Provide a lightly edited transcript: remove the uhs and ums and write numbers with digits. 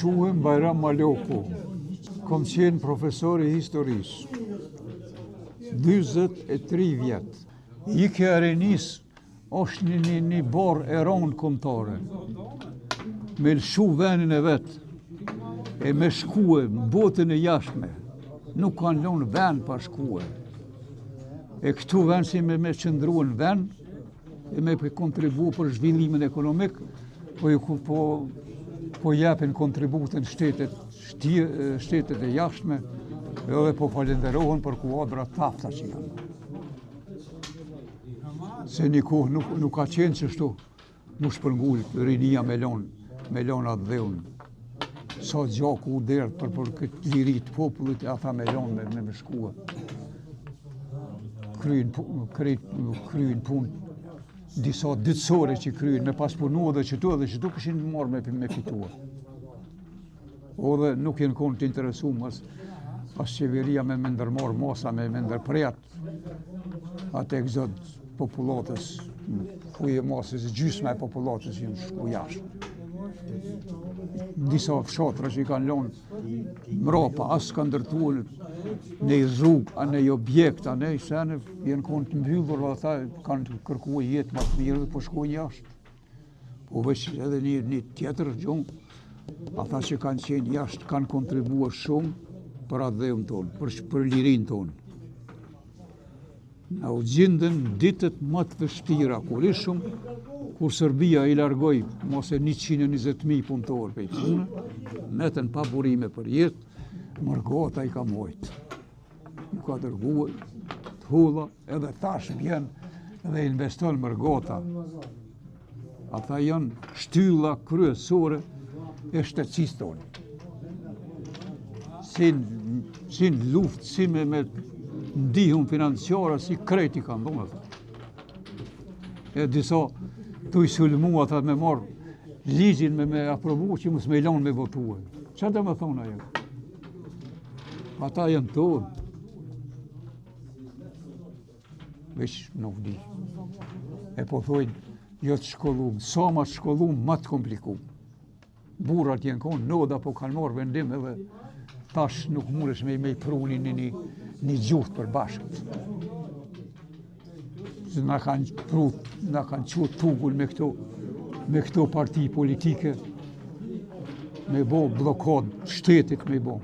Quhem Bajram Maloku, kom qenë profesor i historisë, 23 vjetë. Ikja e Renis është një borë e ronë kombëtare, me lëshu venin e vetë, e me shkue në botën e jashtme, nuk kanë lënë ven pa shkue. E këtu ven si me qëndru në ven, e me kontribu për zhvillimin ekonomik, po jepin kontributën shtetet e jashtme, edhe po falenderohen për kuadra tafta që janë. Se një kohë nuk ka qenë që shtu, mu shpërngull rinia me lonë atë dheun. Sa gjaku u derë për këtë lirit popullit, ata me lonë me shkua. Kryin punë, disa dytësore që kryin, me pas punu edhe qëtu këshin marrë me fitua. O dhe nuk jenë konë të interesu as qeveria me ndërmarë masa, me ndërprejat atë egzot populatës, fuje masës, gjysme e populatës jenë shku jashtë. Disa fshatra që i kanë lonë mrapa, asë kanë ndërtuar në i rrugë, a në i objekt, a në i sene, jenë konë të mbyllur, dhe ata kanë kërkuar jetë më të mirë dhe po shkojnë jashtë. Po veç edhe një tjetër gjumë, ata që kanë qenë jashtë kanë kontribuar shumë për atë dheun tonë, për lirin tonë. Na u gjindën ditët më të vështira, kur ishëm, kur Serbia i largoj mos e 120.000 punëtorë për i punë, metën pa burime për jetë, Mërgota i ka mojtë. Ju ka dërguar të hulla, edhe tash vjen edhe investon Mërgota. Ata janë shtylla kryesore e shtetësisë tonë. Si në luftë, si me ndihun financiare, si kreti kanë dhënë. E disa të i sulmu ata me marë ligjin me aprovu që mos me lanë me votuar. Që të me thonë ajo? Ata janë tonë. Veç nuk di. E po thojnë, jo të shkollum, sa ma të shkollum, ma të komplikum. Burrat jenë konë, noda po kanë marrë vendim edhe tash nuk mundesh me i pruni një gjuhë për bashkët. Na kanë qut tugull me këto parti politike, me bo blokad shtetit me bo.